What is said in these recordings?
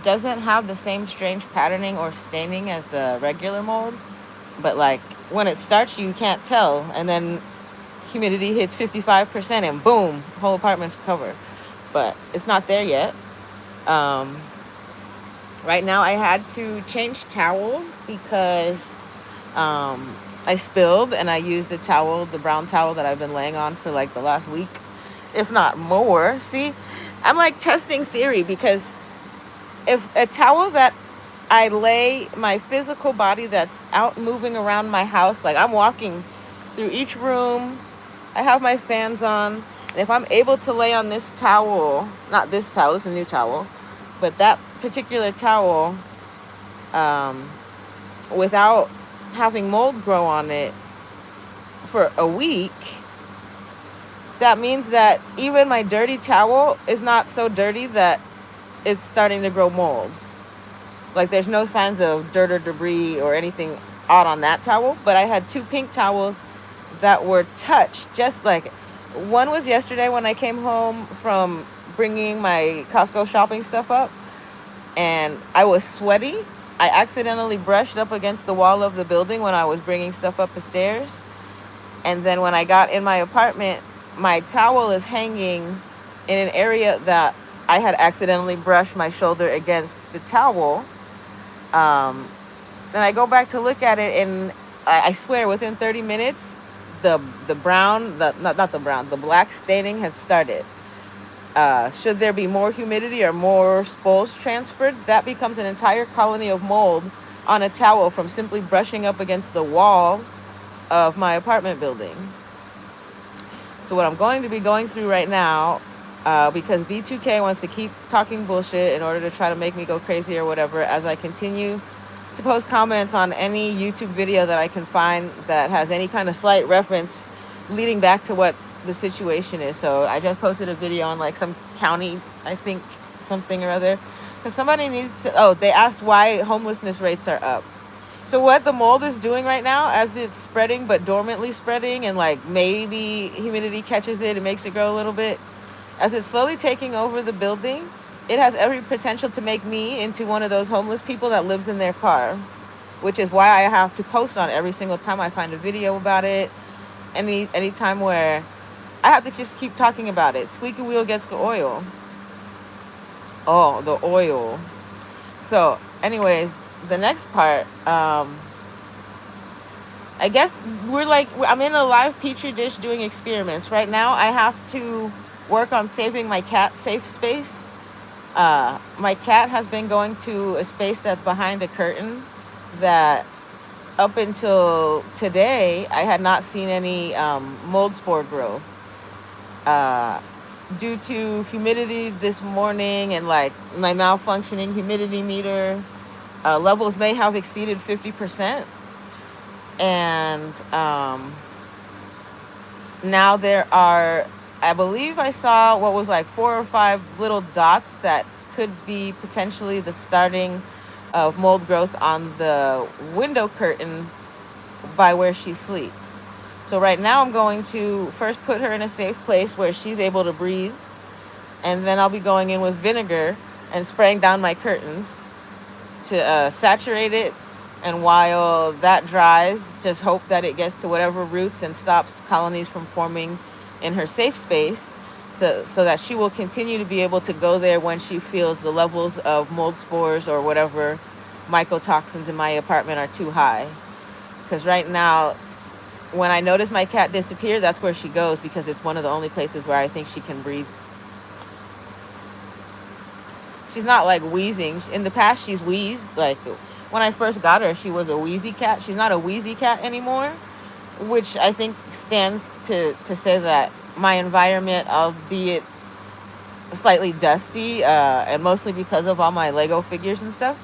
doesn't have the same strange patterning or staining as the regular mold, but like when it starts, you can't tell, and then humidity hits 55%, and boom, whole apartment's covered. But it's not there yet. Um, right now, I had to change towels because I spilled, and I used the towel, the brown towel that I've been laying on for like the last week, if not more. See, I'm like testing theory because if a towel that I lay my physical body that's out moving around my house, like I'm walking through each room, I have my fans on, and if I'm able to lay on this towel, not this towel, this is a new towel, but that particular towel, um, without having mold grow on it for a week, that means that even my dirty towel is not so dirty that it's starting to grow mold. Like there's no signs of dirt or debris or anything out on that towel. But I had two pink towels that were touched, just like one was yesterday when I came home from bringing my Costco shopping stuff up, and I was sweaty. I accidentally brushed up against the wall of the building when I was bringing stuff up the stairs. And then when I got in my apartment, my towel is hanging in an area that I had accidentally brushed my shoulder against the towel. Um, and I go back to look at it, and I swear within 30 minutes, the brown, not the brown, the black staining had started. Should there be more humidity or more spores transferred, that becomes an entire colony of mold on a towel from simply brushing up against the wall of my apartment building. So what I'm going to be going through right now, because V2K wants to keep talking bullshit in order to try to make me go crazy or whatever, as I continue to post comments on any YouTube video that I can find that has any kind of slight reference leading back to what the situation is. So I just posted a video on like some county, I think, something or other, because somebody needs to, they asked why homelessness rates are up. So what the mold is doing right now, as it's spreading but dormantly spreading, and like maybe humidity catches it and makes it grow a little bit, as it's slowly taking over the building, it has every potential to make me into one of those homeless people that lives in their car, which is why I have to post on every single time I find a video about it. Any time where I have to just keep talking about it. Squeaky wheel gets the oil. Oh, the oil. So, anyways, the next part, I guess I'm in a live petri dish doing experiments. Right now, I have to work on saving my cat's safe space. My cat has been going to a space that's behind a curtain that up until today, I had not seen any mold spore growth. Due to humidity this morning and like my malfunctioning humidity meter, levels may have exceeded 50%. And now there are, I believe I saw what was like 4 or 5 little dots that could be potentially the starting of mold growth on the window curtain by where she sleeps. So right now I'm going to first put her in a safe place where she's able to breathe, and then I'll be going in with vinegar and spraying down my curtains to saturate it. And while that dries, just hope that it gets to whatever roots and stops colonies from forming in her safe space, so that she will continue to be able to go there when she feels the levels of mold spores or whatever mycotoxins in my apartment are too high. Because right now, when I notice my cat disappear, that's where she goes, because it's one of the only places where I think she can breathe. She's not like wheezing. In the past, she's wheezed. Like when I first got her, she was a wheezy cat. She's not a wheezy cat anymore, which I think stands to say that my environment, albeit slightly dusty, and mostly because of all my Lego figures and stuff,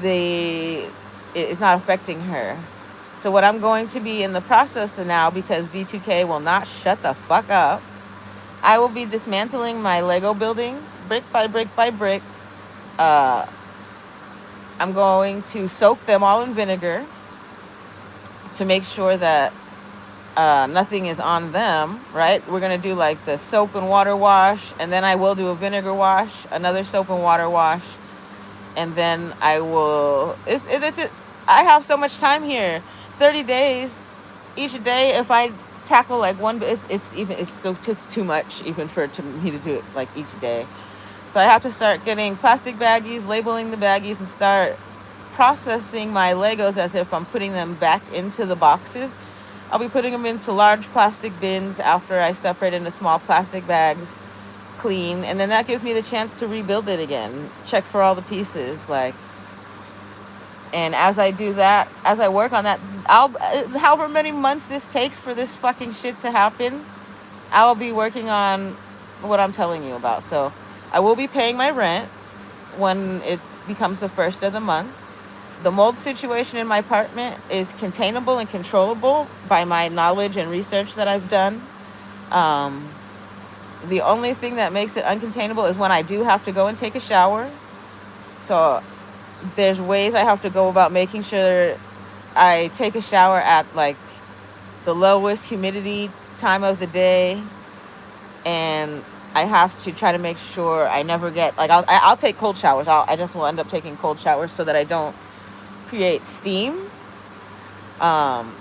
it's not affecting her. So what I'm going to be in the process of now, because V2K will not shut the fuck up, I will be dismantling my Lego buildings brick by brick by brick. I'm going to soak them all in vinegar to make sure that nothing is on them, right? We're going to do like the soap and water wash, and then I will do a vinegar wash, another soap and water wash, and then I will. I have so much time here, 30 days, each day. If I tackle like one, it's too much even for me to do it like each day. So I have to start getting plastic baggies, labeling the baggies, and start processing my Legos as if I'm putting them back into the boxes. I'll be putting them into large plastic bins after I separate into small plastic bags, clean, and then that gives me the chance to rebuild it again, check for all the pieces, like. And as I do that, as I work on that, however many months this takes for this fucking shit to happen, I'll be working on what I'm telling you about. So I will be paying my rent when it becomes the first of the month. The mold situation in my apartment is containable and controllable by my knowledge and research that I've done. The only thing that makes it uncontainable is when I do have to go and take a shower. So there's ways I have to go about making sure I take a shower at like the lowest humidity time of the day, and I have to try to make sure I never get like I'll take cold showers. I just will end up taking cold showers so that I don't create steam, and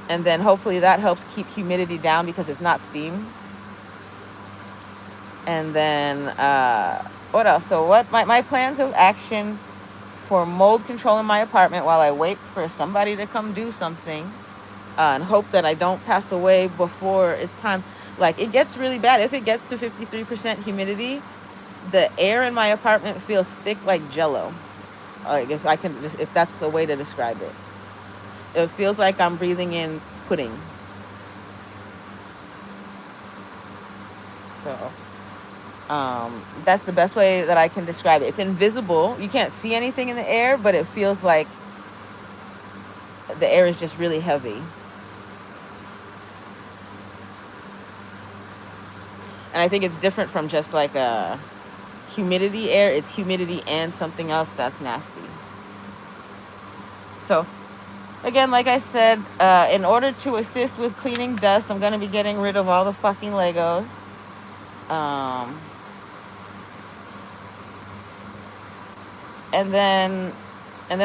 then hopefully that helps keep humidity down because it's not steam. And then what else? So what my plans of action for mold control in my apartment while I wait for somebody to come do something, and hope that I don't pass away before it's time. Like, it gets really bad. If it gets to 53% humidity, the air in my apartment feels thick like Jello. Like, if that's a way to describe it. It feels like I'm breathing in pudding. So, that's the best way that I can describe it. It's invisible. You can't see anything in the air, but it feels like the air is just really heavy. And I think it's different from just like a humidity air. It's humidity and something else that's nasty. So, again, like I said, in order to assist with cleaning dust, I'm going to be getting rid of all the fucking Legos. And then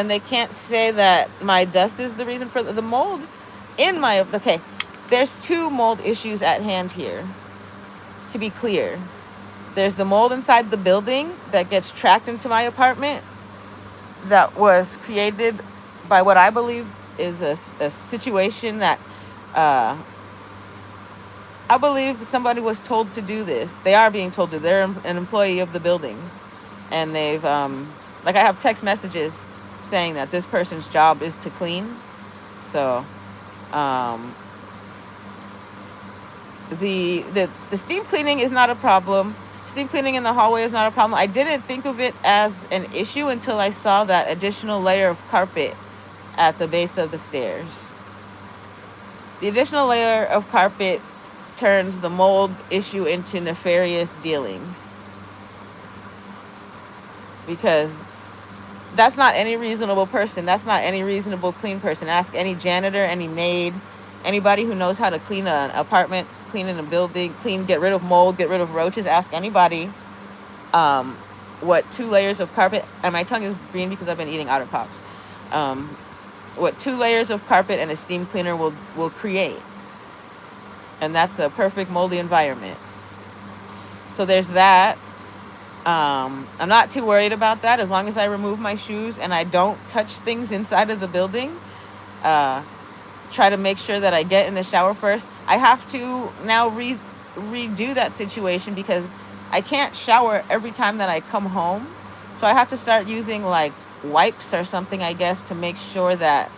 they can't say that my dust is the reason for the mold in my... Okay, there's two mold issues at hand here, to be clear. There's the mold inside the building that gets tracked into my apartment that was created by what I believe is a situation that I believe somebody was told to do this. They are being told to. They're an employee of the building. And they've, like, I have text messages saying that this person's job is to clean. So, the steam cleaning is not a problem. Steam cleaning in the hallway is not a problem. I didn't think of it as an issue until I saw that additional layer of carpet at the base of the stairs. The additional layer of carpet turns the mold issue into nefarious dealings. Because that's not any reasonable person. That's not any reasonable clean person. Ask any janitor, any maid, anybody who knows how to clean an apartment, clean in a building, get rid of mold, get rid of roaches. Ask anybody what 2 layers of carpet, and my tongue is green because I've been eating Otter Pops, what 2 layers of carpet and a steam cleaner will create. And that's a perfect moldy environment. So there's that. I'm not too worried about that as long as I remove my shoes and I don't touch things inside of the building. Try to make sure that I get in the shower first. I have to now redo that situation because I can't shower every time that I come home. So I have to start using like wipes or something, I guess, to make sure that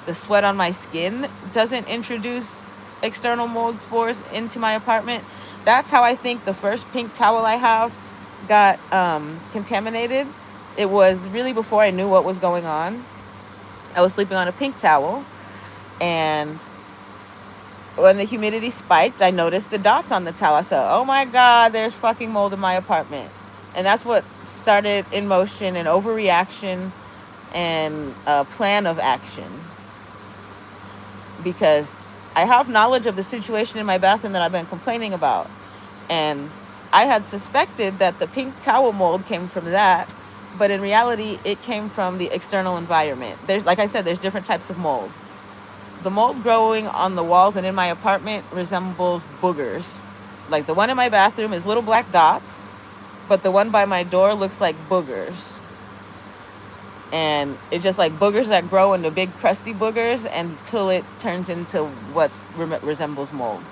the sweat on my skin doesn't introduce external mold spores into my apartment. That's how I think the first pink towel I have got contaminated. It was really before I knew what was going on. I was sleeping on a pink towel, and when the humidity spiked, I noticed the dots on the towel. I said, oh my God, there's fucking mold in my apartment. And that's what started in motion an overreaction and a plan of action. Because I have knowledge of the situation in my bathroom that I've been complaining about. And I had suspected that the pink towel mold came from that, but in reality, it came from the external environment. There's, like I said, there's different types of mold. The mold growing on the walls and in my apartment resembles boogers. Like the one in my bathroom is little black dots, but the one by my door looks like boogers. And it's just like boogers that grow into big crusty boogers until it turns into what resembles mold.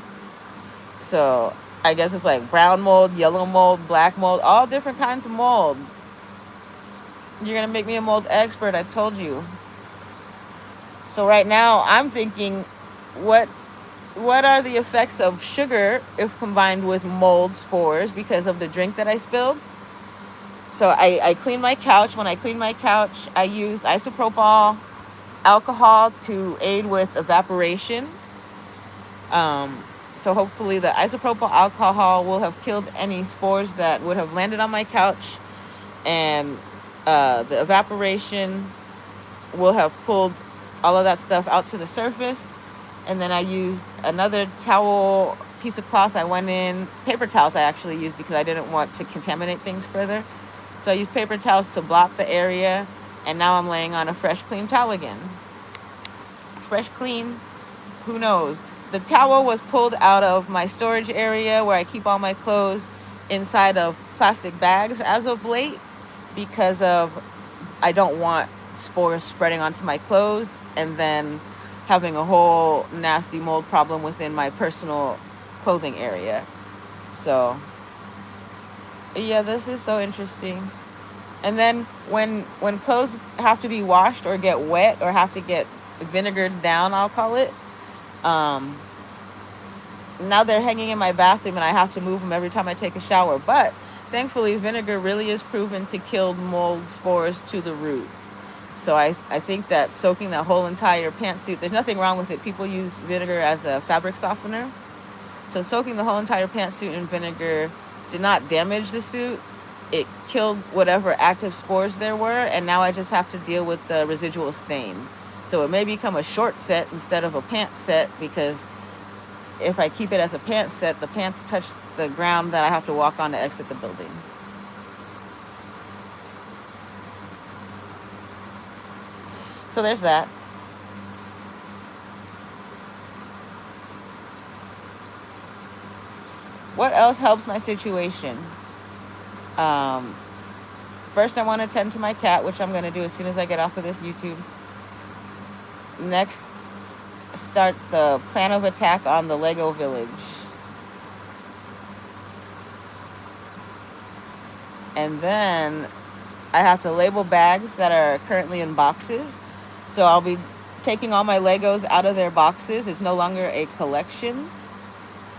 So I guess it's like brown mold, yellow mold, black mold, all different kinds of mold. You're going to make me a mold expert, I told you. So right now I'm thinking, what are the effects of sugar if combined with mold spores because of the drink that I spilled? So I cleaned my couch. When I cleaned my couch, I used isopropyl alcohol to aid with evaporation. So hopefully the isopropyl alcohol will have killed any spores that would have landed on my couch, and the evaporation will have pulled all of that stuff out to the surface. And then I used another towel, piece of cloth. I went in, paper towels I actually used because I didn't want to contaminate things further. So I used paper towels to block the area, and now I'm laying on a fresh, clean towel again. Fresh, clean, who knows? The towel was pulled out of my storage area where I keep all my clothes inside of plastic bags as of late because of I don't want spores spreading onto my clothes and then having a whole nasty mold problem within my personal clothing area. So yeah, this is so interesting. And then when clothes have to be washed or get wet or have to get vinegared down, I'll call it, now they're hanging in my bathroom and I have to move them every time I take a shower. But thankfully, vinegar really is proven to kill mold spores to the root. So I think that soaking that whole entire pantsuit, there's nothing wrong with it. People use vinegar as a fabric softener. So soaking the whole entire pantsuit in vinegar did not damage the suit. It killed whatever active spores there were, and now I just have to deal with the residual stain. So it may become a short set instead of a pants set, because if I keep it as a pants set, the pants touch the ground that I have to walk on to exit the building. So there's that. What else helps my situation? First, I want to tend to my cat, which I'm going to do as soon as I get off of this YouTube. Next, start the plan of attack on the Lego village. And then I have to label bags that are currently in boxes. So I'll be taking all my Legos out of their boxes. It's no longer a collection.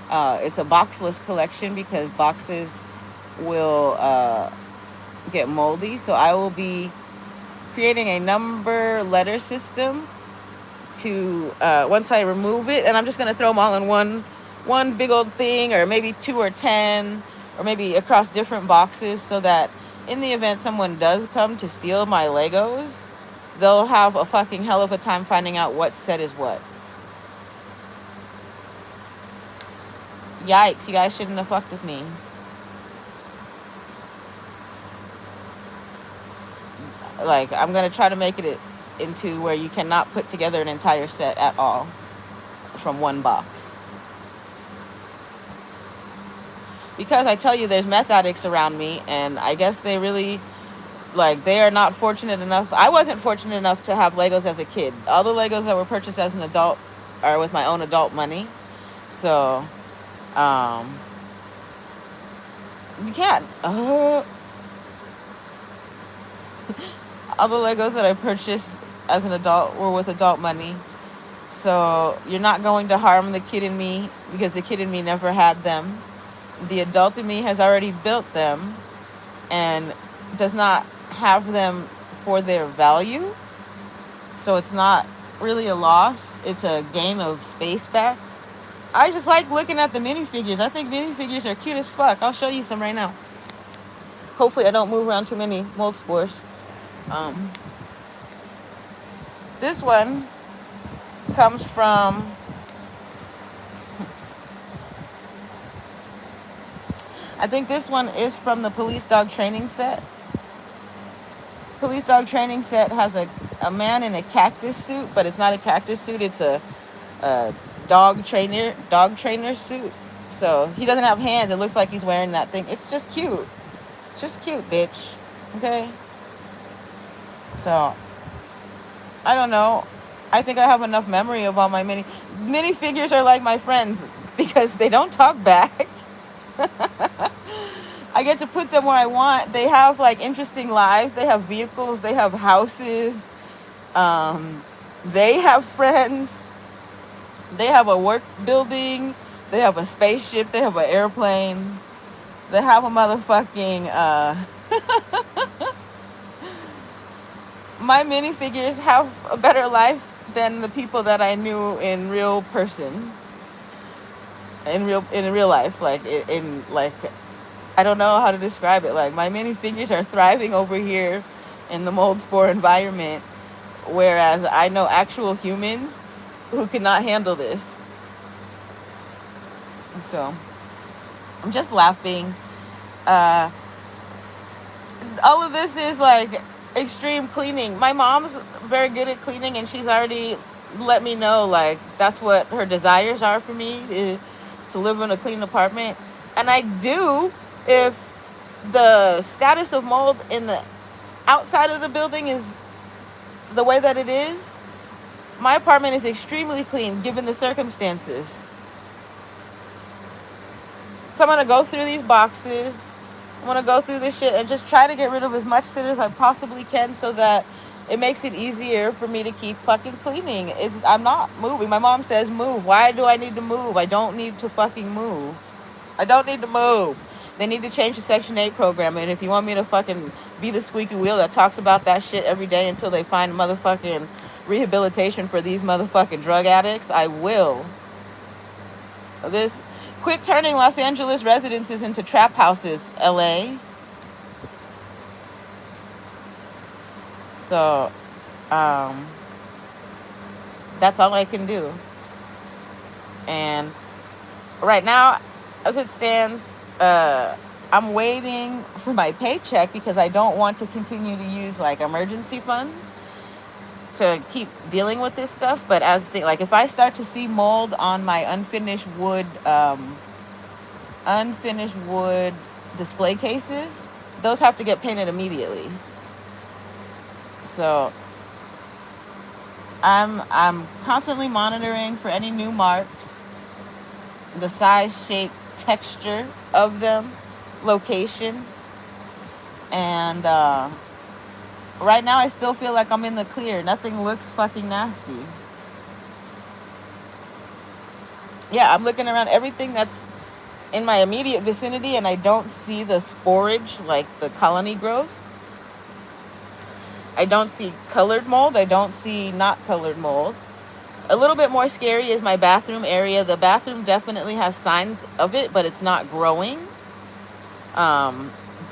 It's a boxless collection because boxes will get moldy. So I will be creating a number letter system to once I remove it, and I'm just going to throw them all in one big old thing, or maybe 2 or 10, or maybe across different boxes, so that in the event someone does come to steal my Legos, they'll have a fucking hell of a time finding out what set is what. Yikes, you guys shouldn't have fucked with me. Like, I'm going to try to make it into where you cannot put together an entire set at all from one box. Because I tell you, there's meth addicts around me, and I guess they really, like, they are not fortunate enough. I wasn't fortunate enough to have Legos as a kid. All the Legos that were purchased as an adult are with my own adult money. So, you can't. All the Legos that I purchased as an adult were with adult money. So you're not going to harm the kid in me, because the kid in me never had them. The adult in me has already built them and does not have them for their value. So it's not really a loss. It's a gain of space back. I just like looking at the minifigures. I think minifigures are cute as fuck. I'll show you some right now. Hopefully I don't move around too many mold spores. This one comes from I think this one is from the police dog training set. Police dog training set has a man in a cactus suit, but it's not a cactus suit. It's a dog trainer suit. So he doesn't have hands. It looks like he's wearing that thing. It's just cute. It's just cute, bitch. Okay. So I don't know. I think I have enough memory of all my mini figures are like my friends because they don't talk back. I get to put them where I want. They have like interesting lives. They have vehicles. They have houses. They have friends. They have a work building. They have a spaceship. They have an airplane. They have a motherfucking. My minifigures have a better life than the people that I knew in real person. In real life, like in like, I don't know how to describe it. Like my minifigures are thriving over here in the mold spore environment, whereas I know actual humans who cannot handle this. So I'm just laughing. All of this is like extreme cleaning. My mom's very good at cleaning, and she's already let me know like that's what her desires are for me, to live in a clean apartment. And I do, if the status of mold in the outside of the building is the way that it is. My apartment is extremely clean given the circumstances. So I'm going to go through these boxes. I'm going to go through this shit and just try to get rid of as much shit as I possibly can so that it makes it easier for me to keep fucking cleaning. I'm not moving. My mom says move. Why do I need to move? I don't need to fucking move. I don't need to move. They need to change the Section 8 program. And if you want me to fucking be the squeaky wheel that talks about that shit every day until they find motherfucking rehabilitation for these motherfucking drug addicts, I will. Quit turning Los Angeles residences into trap houses, LA. So, that's all I can do. And right now, as it stands, I'm waiting for my paycheck because I don't want to continue to use like emergency funds to keep dealing with this stuff. But like if I start to see mold on my unfinished wood display cases, those have to get painted immediately. So I'm constantly monitoring for any new marks, the size, shape, texture of them, location, and right now I still feel like I'm in the clear. Nothing looks fucking nasty. Yeah, I'm looking around everything that's in my immediate vicinity and I don't see the sporage, like the colony growth. I don't see colored mold. I don't see not colored mold. A little bit more scary is my bathroom area. The bathroom definitely has signs of it, but it's not growing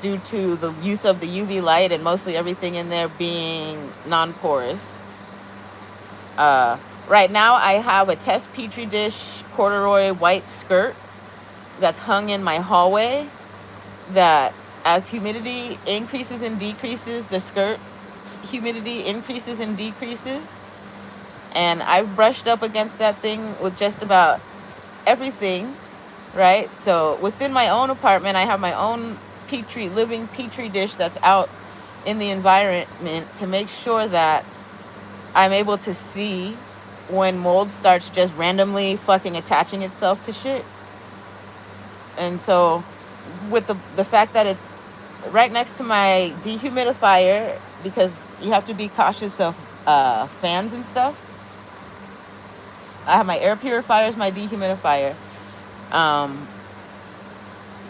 due to the use of the UV light and mostly everything in there being non-porous. Right now, I have a test petri dish corduroy white skirt that's hung in my hallway that as humidity increases and decreases, the skirt humidity increases and decreases. And I've brushed up against that thing with just about everything, right? So within my own apartment, I have my own living petri dish that's out in the environment to make sure that I'm able to see when mold starts just randomly fucking attaching itself to shit. And so with the fact that it's right next to my dehumidifier, because you have to be cautious of fans and stuff. I have my air purifier as my dehumidifier.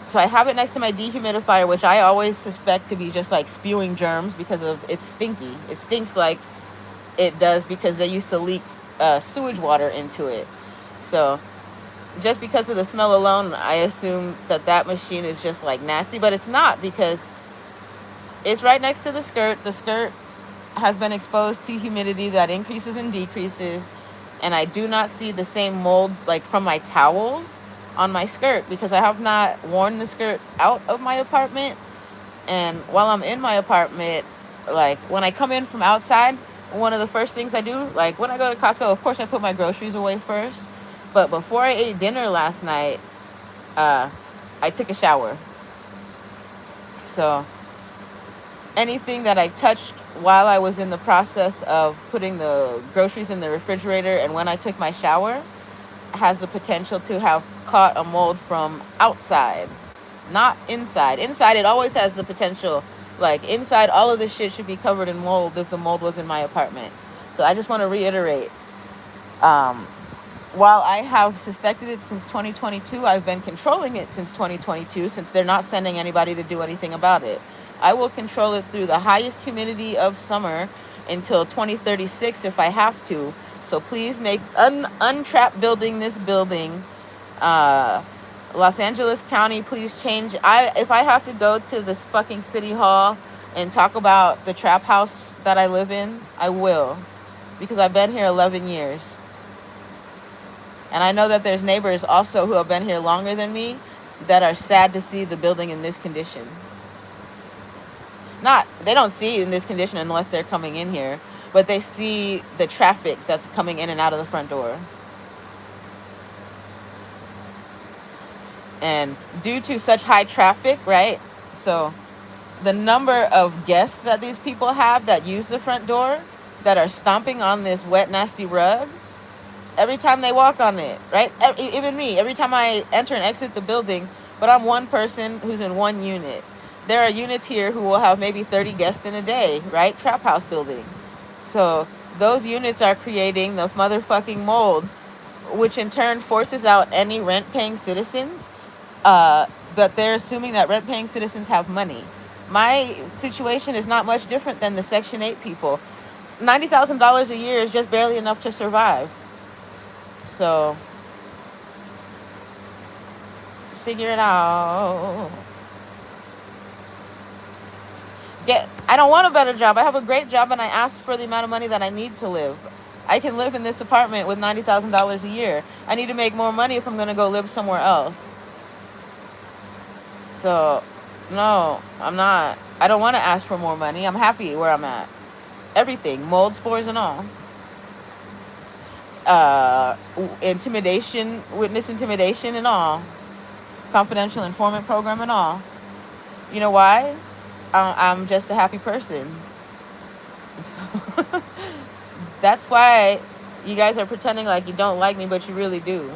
So I have it next to my dehumidifier, which I always suspect to be just like spewing germs because of it's stinky. It stinks like it does because they used to leak sewage water into it. So just because of the smell alone, I assume that machine is just like nasty, but it's not because it's right next to the skirt. The skirt has been exposed to humidity that increases and decreases, and I do not see the same mold like from my towels on my skirt because I have not worn the skirt out of my apartment. And while I'm in my apartment, like when I come in from outside, one of the first things I do, like when I go to Costco, of course I put my groceries away first. But before I ate dinner last night, I took a shower. So anything that I touched while I was in the process of putting the groceries in the refrigerator and when I took my shower has the potential to have caught a mold from outside, not inside. Inside, it always has the potential. Like inside, all of this shit should be covered in mold if the mold was in my apartment. So I just want to reiterate, while I have suspected it since 2022, I've been controlling it since 2022 since they're not sending anybody to do anything about it. I will control it through the highest humidity of summer until 2036 if I have to. So please make untrap building this building. Los Angeles County, please change. If I have to go to this fucking city hall and talk about the trap house that I live in, I will. Because I've been here 11 years. And I know that there's neighbors also who have been here longer than me that are sad to see the building in this condition. They don't see it in this condition unless they're coming in here, but they see the traffic that's coming in and out of the front door. And due to such high traffic, right? So the number of guests that these people have that use the front door that are stomping on this wet, nasty rug every time they walk on it, right? Even me, every time I enter and exit the building, but I'm one person who's in one unit. There are units here who will have maybe 30 guests in a day, right? Trap house building. So those units are creating the motherfucking mold, which in turn forces out any rent-paying citizens. But they're assuming that rent-paying citizens have money. My situation is not much different than the Section 8 people. $90,000 a year is just barely enough to survive. So figure it out. I don't want a better job. I have a great job and I asked for the amount of money that I need to live. I can live in this apartment with $90,000 a year. I need to make more money if I'm going to go live somewhere else. So, no, I'm not. I don't want to ask for more money. I'm happy where I'm at. Everything, mold spores and all. Intimidation, witness intimidation and all. Confidential informant program and all. You know why? I'm just a happy person. So that's why you guys are pretending like you don't like me, but you really do.